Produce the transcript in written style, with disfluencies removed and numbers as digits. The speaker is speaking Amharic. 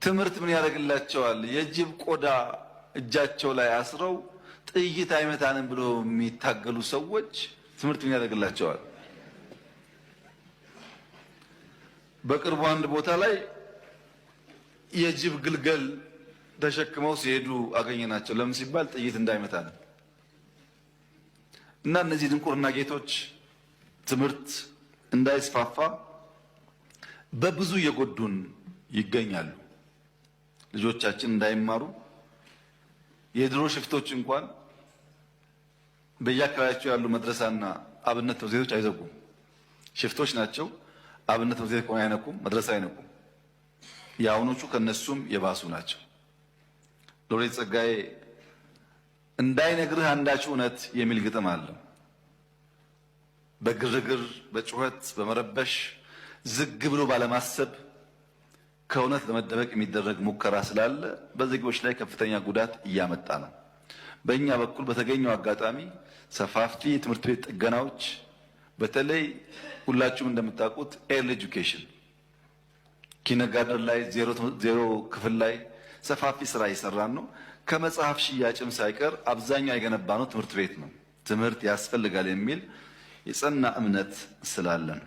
ትምህርት ምን ያደርግላቸዋል? የጅብ ቆዳ እጃቸው ላይ አስረው ጥይት አይመታንም ብሎ የሚታገሉ ሰዎች ትምህርት ምን ያደርግላቸዋል? በቅርቡ አንድ ቦታ ላይ የጅብ ግልገል ተሸክመው ሲሄዱ አገኘናቸው። ለምን ሲባል ጥይት እንዳይመታን እና እነዚህ ድንቁርና ጌቶች ትምህርት እንዳይስፋፋ በብዙ የጎዱን ይገኛሉ። ልጆቻችን እንዳይማሩ የድሮ ሽፍቶች እንኳን በየአካባቢያቸው ያሉ መድረሳና አብነት ትምህርት ቤቶች አይዘጉም። ሽፍቶች ናቸው። አብነት ትምህርት ቤት ቆሞ አይነቁም፣ መድረሳ አይነቁም። የአሁኖቹ ከነሱም የባሱ ናቸው። ሎሬት ጸጋዬ እንዳይነግርህ አንዳች እውነት የሚል ግጥም አለ። በግርግር በጩኸት በመረበሽ ዝግ ብሎ ባለማሰብ ከእውነት ለመደበቅ የሚደረግ ሙከራ ስላለ በዜጎች ላይ ከፍተኛ ጉዳት እያመጣ ነው። በእኛ በኩል በተገኘው አጋጣሚ ሰፋፊ የትምህርት ቤት ጥገናዎች፣ በተለይ ሁላችሁም እንደምታውቁት ኤርሊ ኤጁኬሽን ኪንደርጋርተን ላይ ዜሮ ክፍል ላይ ሰፋፊ ስራ እየሰራን ነው። ከመጽሐፍ ሽያጭም ሳይቀር አብዛኛው የገነባነው ትምህርት ቤት ነው። ትምህርት ያስፈልጋል የሚል የጸና እምነት ስላለን